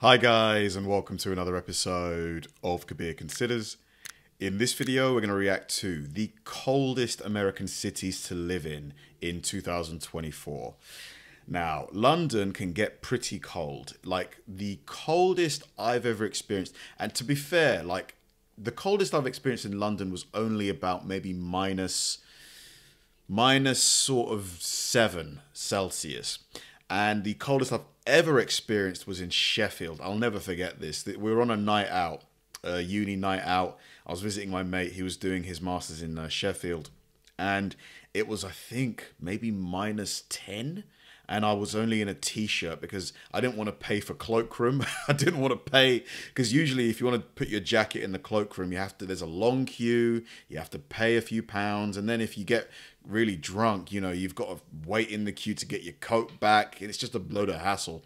Hi guys, and welcome to another episode of Kabir Considers. In this video we're going to react to the coldest American cities to live in 2024. Now, London can get pretty cold, like the coldest I've ever experienced. And to be fair, like the coldest I've experienced in London was only about maybe minus sort of 7 Celsius. And the coldest I've ever experienced was in Sheffield. I'll never forget this. We were on a night out, a uni night out. I was visiting my mate. He was doing his master's in Sheffield. And it was, I think, maybe minus 10. And I was only in a t-shirt because I didn't want to pay for cloakroom. I didn't want to pay because usually if you want to put your jacket in the cloakroom, there's a long queue. You have to pay a few pounds. And then if you get really drunk, you know, you've got to wait in the queue to get your coat back. And it's just a load of hassle.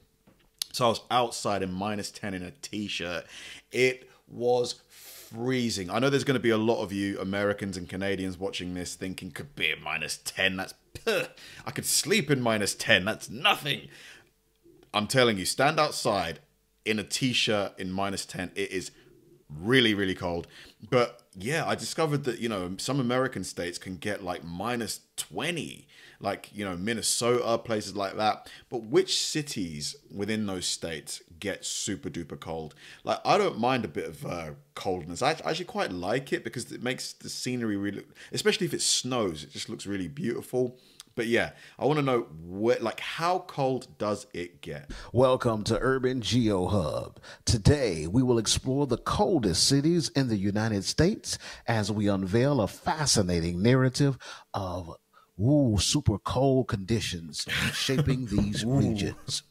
So I was outside in minus 10 in a t-shirt. It was freezing. I know there's going to be a lot of you Americans and Canadians watching this thinking, Kabir, minus 10, that's I could sleep in minus 10, that's nothing. I'm telling you, stand outside in a t-shirt in minus 10. It is really, really cold. But yeah, I discovered that, you know, some American states can get like minus 20, like, you know, Minnesota, places like that. But which cities within those states get super duper cold? Like, I don't mind a bit of coldness. I actually quite like it because it makes the scenery really, especially if it snows, it just looks really beautiful. But yeah, I want to know how cold does it get? Welcome to Urban Geo Hub. Today, we will explore the coldest cities in the United States as we unveil a fascinating narrative of super cold conditions shaping these regions.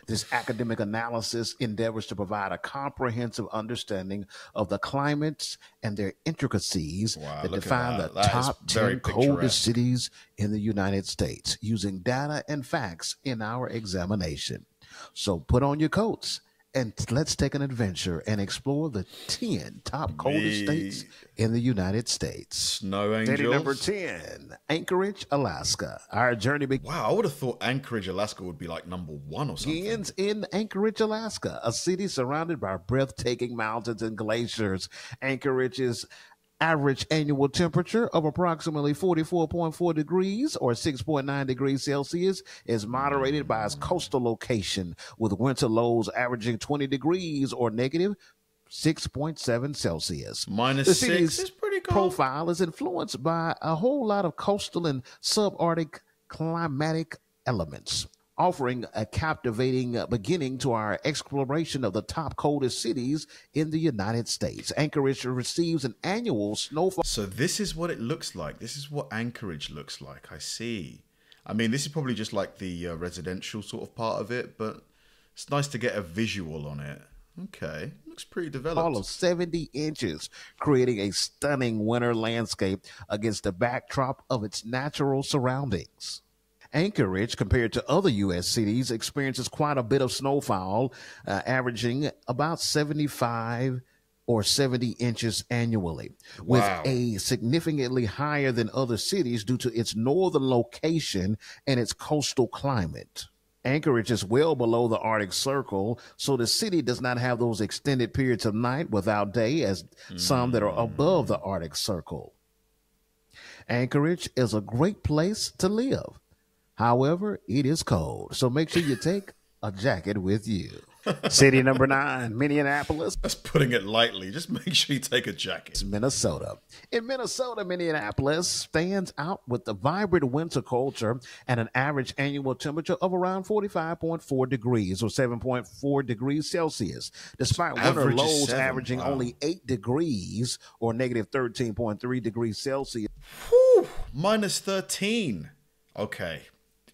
This academic analysis endeavors to provide a comprehensive understanding of the climates and their intricacies that define the top 10 coldest cities in the United States, using data and facts in our examination. So put on your coats and let's take an adventure and explore the 10 top coldest states in the United States. Snow angels. State number 10, Anchorage, Alaska. Our journey begins. Wow, I would have thought Anchorage, Alaska would be like number 1 or something. Begins in Anchorage, Alaska, a city surrounded by breathtaking mountains and glaciers. Anchorage's average annual temperature of approximately 44.4 degrees or 6.9 degrees Celsius is moderated by its coastal location, with winter lows averaging 20 degrees or negative 6.7 Celsius. Minus 6 is pretty cold. Profile is influenced by a whole lot of coastal and subarctic climatic elements, offering a captivating beginning to our exploration of the top coldest cities in the United States. Anchorage receives an annual snowfall. So this is what it looks like. This is what Anchorage looks like. I see. I mean, this is probably just like the residential sort of part of it, but it's nice to get a visual on it. Okay, looks pretty developed. All of 70 inches, creating a stunning winter landscape against the backdrop of its natural surroundings. Anchorage, compared to other U.S. cities, experiences quite a bit of snowfall, averaging about 75 or 70 inches annually, with a significantly higher than other cities due to its northern location and its coastal climate. Anchorage is well below the Arctic Circle, so the city does not have those extended periods of night without day as some that are above the Arctic Circle. Anchorage is a great place to live. However, it is cold, so make sure you take a jacket with you. City number 9, Minneapolis. That's putting it lightly. Just make sure you take a jacket. It's Minnesota. In Minnesota, Minneapolis stands out with the vibrant winter culture and an average annual temperature of around 45.4 degrees or 7.4 degrees Celsius, despite winter lows averaging only 8 degrees or negative 13.3 degrees Celsius. Whew, minus 13. Okay.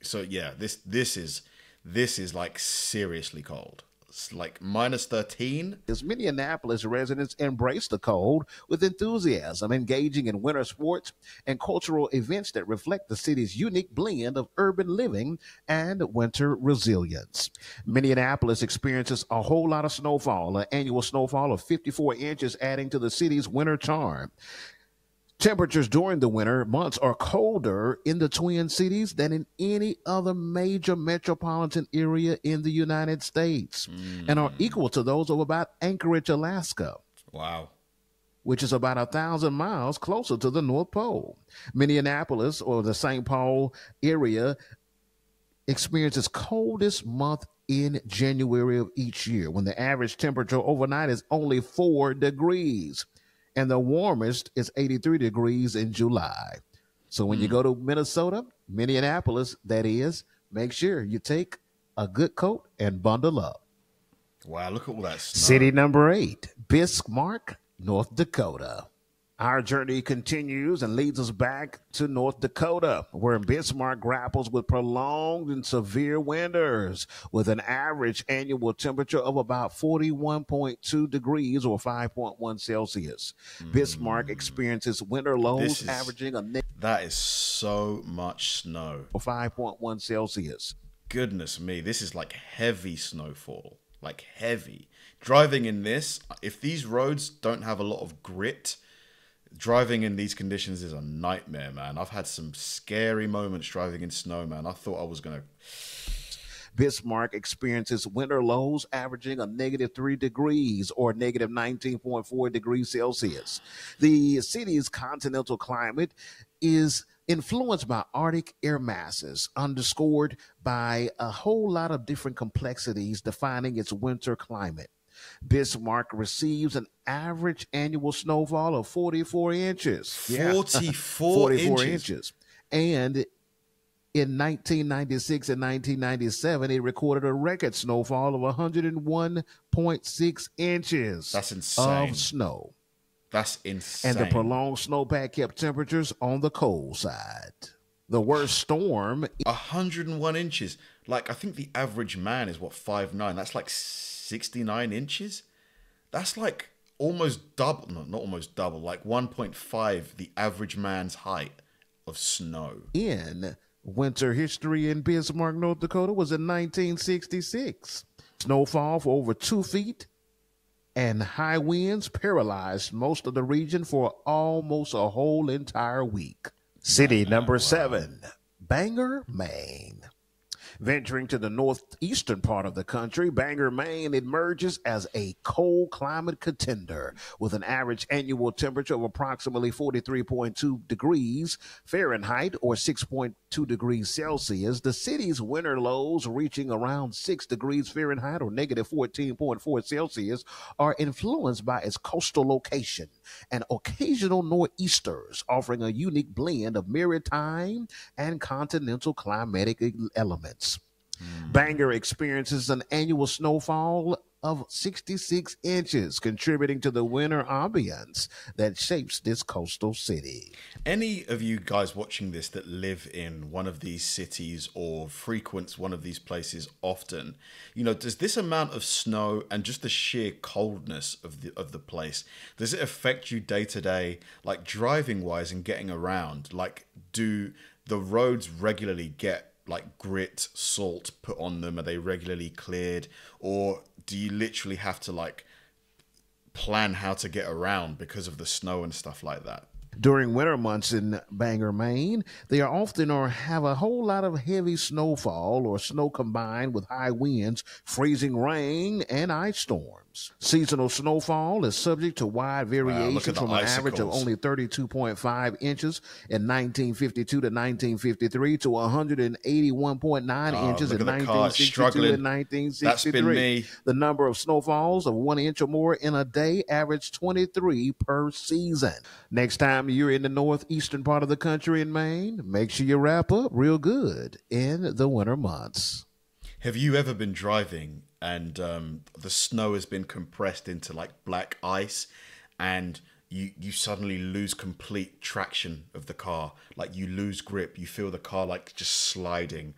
So yeah, this is like seriously cold. It's like minus 13. As Minneapolis residents embrace the cold with enthusiasm, engaging in winter sports and cultural events that reflect the city's unique blend of urban living and winter resilience. Minneapolis experiences a whole lot of snowfall, an annual snowfall of 54 inches, adding to the city's winter charm. Temperatures during the winter months are colder in the Twin Cities than in any other major metropolitan area in the United States and are equal to those of about Anchorage, Alaska. Wow. Which is about 1,000 miles closer to the North Pole. Minneapolis, or the St. Paul area, experiences coldest month in January of each year, when the average temperature overnight is only 4 degrees. And the warmest is 83 degrees in July. So when you go to Minneapolis, that is, make sure you take a good coat and bundle up. Wow, look at all that snow. City number 8, Bismarck, North Dakota. Our journey continues and leads us back to North Dakota, where Bismarck grapples with prolonged and severe winters, with an average annual temperature of about 41.2 degrees or 5.1 Celsius. Bismarck experiences winter lows averaging that is so much snow. 5.1 Celsius. Goodness me, this is like heavy snowfall, like heavy. Driving in this, if these roads don't have a lot of grit, driving in these conditions is a nightmare, man. I've had some scary moments driving in snow, man. I thought I was going to... Bismarck experiences winter lows averaging a -3 degrees or negative 19.4 degrees Celsius. The city's continental climate is influenced by Arctic air masses, underscored by a whole lot of different complexities defining its winter climate. Bismarck receives an average annual snowfall of 44 inches. 44 inches. And in 1996 and 1997, it recorded a record snowfall of 101.6 inches. That's insane. Of snow. That's insane. And the prolonged snowpack kept temperatures on the cold side. The worst storm... 101 inches. Like, I think the average man is, 5'9". That's like 69 inches. That's like almost double, no, not almost double, like 1.5 the average man's height of snow. In winter history in Bismarck, North Dakota was in 1966. Snowfall for over 2 feet and high winds paralyzed most of the region for almost a whole entire week. City number 7, Bangor, Maine. Venturing to the northeastern part of the country, Bangor, Maine emerges as a cold climate contender with an average annual temperature of approximately 43.2 degrees Fahrenheit or 6.2 degrees Celsius. The city's winter lows, reaching around 6 degrees Fahrenheit or negative 14.4 Celsius, are influenced by its coastal location and occasional nor'easters, offering a unique blend of maritime and continental climatic elements. Bangor experiences an annual snowfall of 66 inches, contributing to the winter ambience that shapes this coastal city. Any of you guys watching this that live in one of these cities or frequents one of these places often, does this amount of snow and just the sheer coldness of the place, does it affect you day to day, like driving wise and getting around? Like, do the roads regularly get like grit, salt put on them? Are they regularly cleared? Or do you literally have to like plan how to get around because of the snow and stuff like that? During winter months in Bangor, Maine, they are often or have a whole lot of heavy snowfall or snow combined with high winds, freezing rain, and ice storms. Seasonal snowfall is subject to wide variation from an average of only 32.5 inches in 1952 to 1953 to 181.9 inches in 1962 and 1963. That's been me. The number of snowfalls of 1 inch or more in a day averaged 23 per season. Next time you're in the northeastern part of the country in Maine, make sure you wrap up real good in the winter months. Have you ever been driving and the snow has been compressed into like black ice and you suddenly lose complete traction of the car? Like you lose grip, you feel the car like just sliding.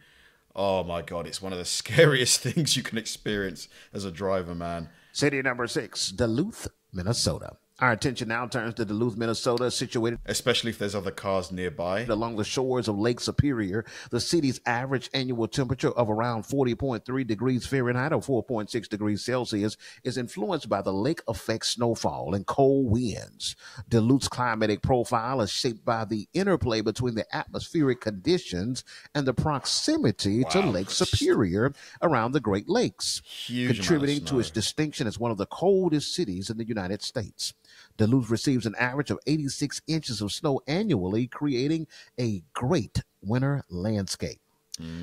Oh my God, it's one of the scariest things you can experience as a driver, man. City number 6, Duluth, Minnesota. Our attention now turns to Duluth, Minnesota, situated Especially if there's other cars nearby. along the shores of Lake Superior. The city's average annual temperature of around 40.3 degrees Fahrenheit or 4.6 degrees Celsius is influenced by the lake effect snowfall and cold winds. Duluth's climatic profile is shaped by the interplay between the atmospheric conditions and the proximity to Lake Superior around the Great Lakes, Huge contributing to its distinction as one of the coldest cities in the United States. Duluth receives an average of 86 inches of snow annually, creating a great winter landscape.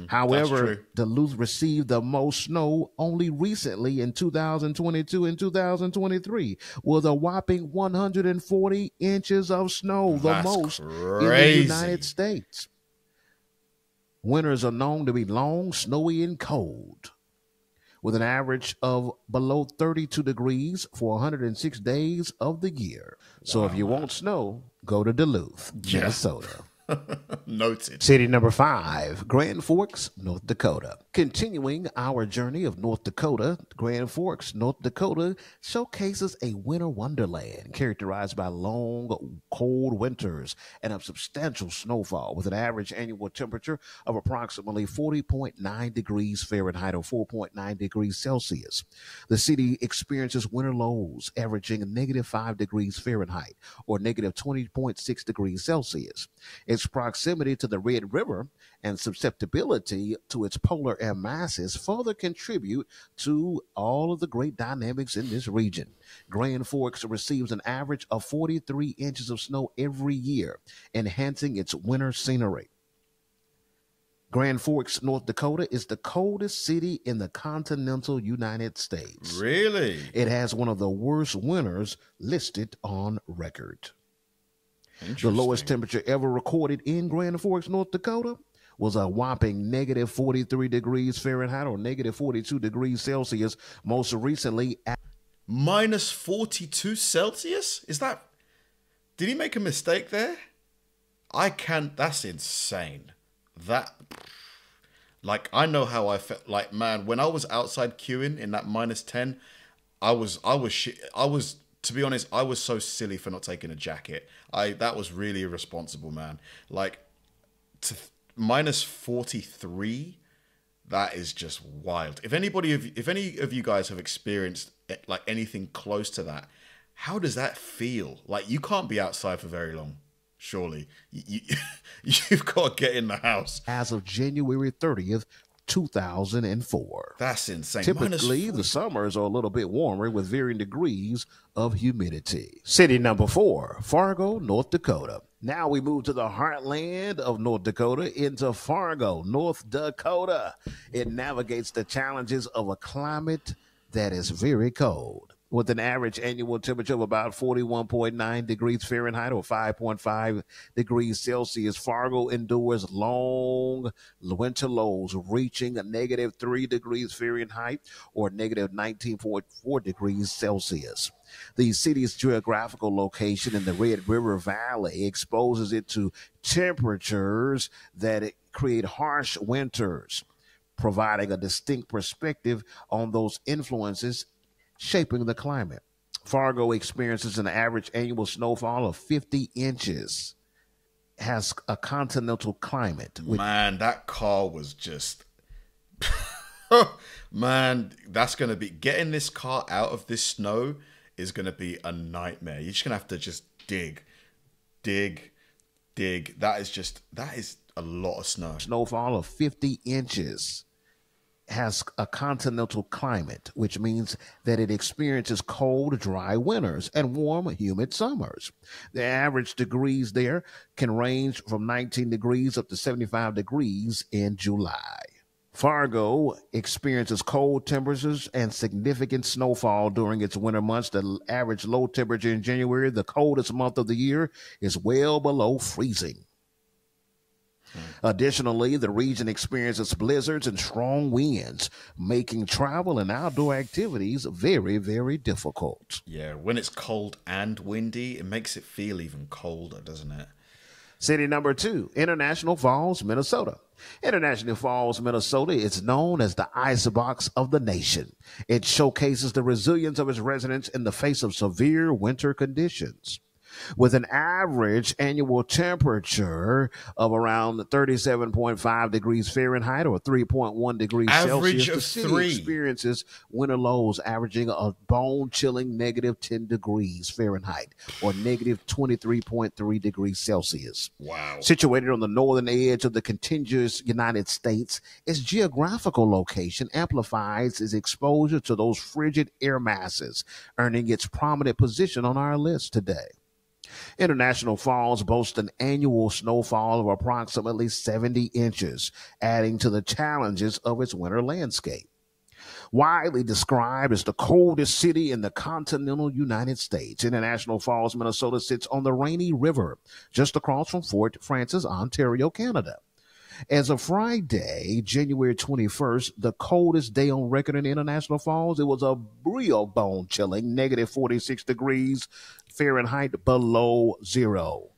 However, Duluth received the most snow only recently in 2022 and 2023, with a whopping 140 inches of snow, the most in the United States. Winters are known to be long, snowy, and cold, with an average of below 32 degrees for 106 days of the year. So if you want snow, go to Duluth, Minnesota. Noted. City number 5, Grand Forks, North Dakota. Continuing our journey of North Dakota, Grand Forks, North Dakota showcases a winter wonderland characterized by long, cold winters and a substantial snowfall with an average annual temperature of approximately 40.9 degrees Fahrenheit or 4.9 degrees Celsius. The city experiences winter lows averaging -5 degrees Fahrenheit or -20.6 degrees Celsius. Its proximity to the Red River and susceptibility to its polar air masses further contribute to all of the great dynamics in this region. Grand Forks receives an average of 43 inches of snow every year, enhancing its winter scenery. Grand Forks, North Dakota is the coldest city in the continental United States. Really? It has one of the worst winters listed on record. The lowest temperature ever recorded in Grand Forks, North Dakota was a whopping -43 degrees Fahrenheit or -42 degrees Celsius, most recently at -42 Celsius? Is that... Did he make a mistake there? That's insane. I know how I felt. Like, man, when I was outside queuing in that -10, to be honest, I was so silly for not taking a jacket. That was really irresponsible, man. Like, to -43, that is just wild. If any of you guys have experienced like anything close to that, how does that feel? Like, you can't be outside for very long, surely. You've got to get in the house. As of January 30th, 2004. That's insane. Typically, the summers are a little bit warmer with varying degrees of humidity. City number 4, Fargo, North Dakota. Now we move to the heartland of North Dakota into Fargo, North Dakota. It navigates the challenges of a climate that is very cold. With an average annual temperature of about 41.9 degrees Fahrenheit or 5.5 degrees Celsius, Fargo endures long winter lows reaching -3 degrees Fahrenheit or -19.4 degrees Celsius. The city's geographical location in the Red River Valley exposes it to temperatures that create harsh winters, providing a distinct perspective on those influences shaping the climate. Fargo experiences an average annual snowfall of 50 inches, has a continental climate. Man, that car was just... Man, that's going to be... Getting this car out of this snow is going to be a nightmare. You're just going to have to just dig. That is a lot of snow. Snowfall of 50 inches. Has a continental climate, which means that it experiences cold, dry winters and warm, humid summers. The average degrees there can range from 19 degrees up to 75 degrees in July. Fargo experiences cold temperatures and significant snowfall during its winter months. The average low temperature in January, the coldest month of the year, is well below freezing. Additionally, the region experiences blizzards and strong winds, making travel and outdoor activities very, very difficult. Yeah, when it's cold and windy, it makes it feel even colder, doesn't it? City number 2, International Falls, Minnesota. International Falls, Minnesota is known as the icebox of the nation. It showcases the resilience of its residents in the face of severe winter conditions. With an average annual temperature of around 37.5 degrees Fahrenheit or 3.1 degrees Average Celsius, the of city 3. experiences winter lows averaging a bone-chilling negative 10 degrees Fahrenheit or negative 23.3 degrees Celsius. Wow. Situated on the northern edge of the contiguous United States, its geographical location amplifies its exposure to those frigid air masses, earning its prominent position on our list today. International Falls boasts an annual snowfall of approximately 70 inches, adding to the challenges of its winter landscape. Widely described as the coldest city in the continental United States, International Falls, Minnesota sits on the Rainy River, just across from Fort Frances, Ontario, Canada. As of Friday, January 21st, the coldest day on record in International Falls, it was a real bone-chilling negative 46 degrees Fahrenheit below zero.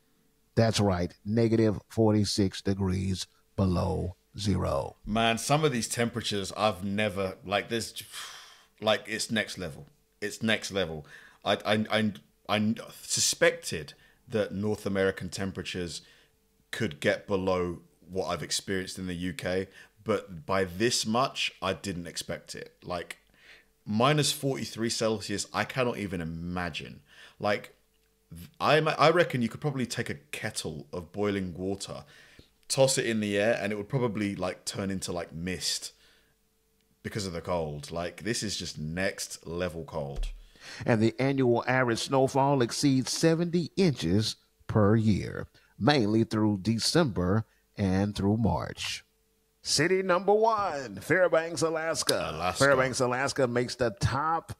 That's right, negative 46 degrees below zero. Man, some of these temperatures I've never, like this, like it's next level. It's next level. I suspected that North American temperatures could get below what I've experienced in the UK, but by this much, I didn't expect it. Like, minus 43 Celsius, I cannot even imagine. Like, I reckon you could probably take a kettle of boiling water, toss it in the air, and it would probably, like, turn into, like, mist because of the cold. Like, this is just next level cold. And the annual average snowfall exceeds 70 inches per year, mainly through December and through March. City number 1, Fairbanks, Alaska. Fairbanks, Alaska makes the top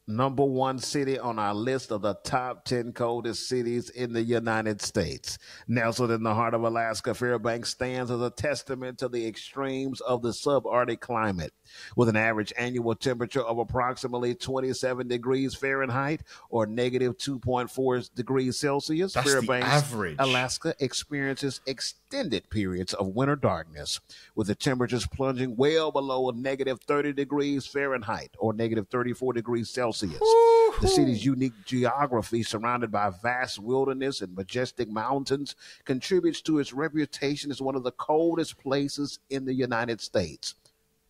number 1 city on our list of the top 10 coldest cities in the United States. Nestled in the heart of Alaska, Fairbanks stands as a testament to the extremes of the subarctic climate. With an average annual temperature of approximately 27 degrees Fahrenheit or negative 2.4 degrees Celsius, That's Fairbanks, the average. Alaska experiences extended periods of winter darkness, with the temperatures plunging well below negative 30 degrees Fahrenheit or negative 34 degrees Celsius. Woo-hoo. The city's unique geography, surrounded by vast wilderness and majestic mountains, contributes to its reputation as one of the coldest places in the United States.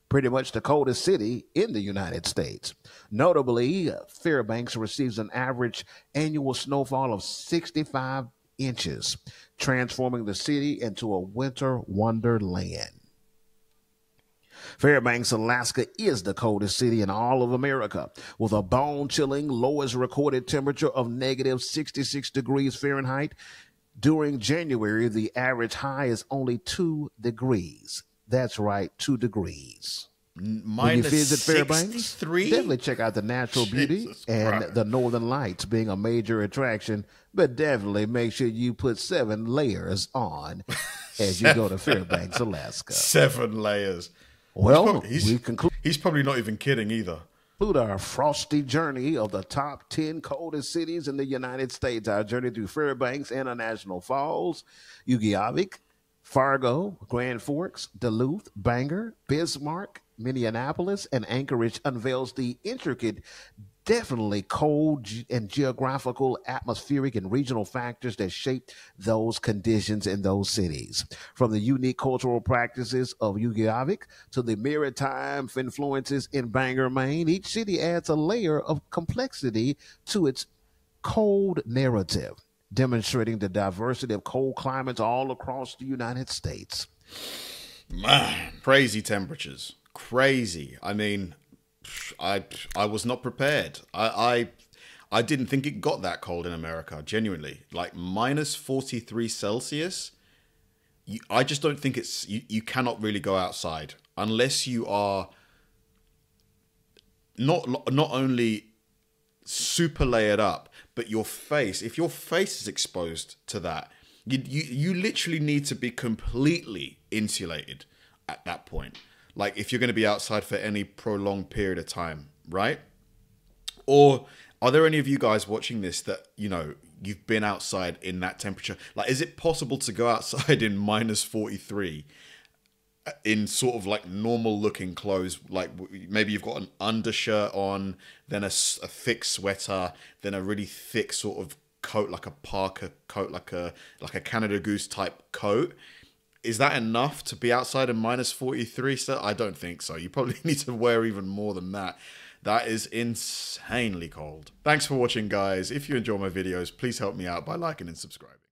Pretty much the coldest city in the United States. Notably, Fairbanks receives an average annual snowfall of 65 inches, transforming the city into a winter wonderland. Fairbanks, Alaska is the coldest city in all of America, with a bone-chilling lowest recorded temperature of negative 66 degrees Fahrenheit. During January, the average high is only 2 degrees. That's right, 2 degrees. When you visit Fairbanks, 63? definitely check out the natural beauty and the northern lights being a major attraction, but definitely make sure you put 7 layers on as you go to Fairbanks, Alaska. 7 layers. Well, he's probably not even kidding either. Conclude our frosty journey of the top 10 coldest cities in the United States. Our journey through Fairbanks, International Falls, Yugovic, Fargo, Grand Forks, Duluth, Bangor, Bismarck, Minneapolis, and Anchorage unveils the intricate, definitely cold and geographical, atmospheric, and regional factors that shape those conditions in those cities. From the unique cultural practices of Yugovic to the maritime influences in Bangor, Maine, each city adds a layer of complexity to its cold narrative, demonstrating the diversity of cold climates all across the United States. Man, crazy temperatures. Crazy. I mean, I was not prepared. I didn't think it got that cold in America, genuinely. Like minus 43 Celsius. I just don't think it's... You cannot really go outside unless you are not only super layered up, but your face, if your face is exposed to that, you literally need to be completely insulated at that point. Like if you're going to be outside for any prolonged period of time, right? Or are there any of you guys watching this that, you know, you've been outside in that temperature? Like, is it possible to go outside in minus 43 in sort of like normal looking clothes, like maybe you've got an undershirt on, then a thick sweater, then a really thick sort of coat, like a parka coat, like a Canada Goose type coat. Is that enough to be outside in -43? So I don't think so. You probably need to wear even more than that. That is insanely cold. Thanks for watching, guys. If you enjoy my videos, please help me out by liking and subscribing.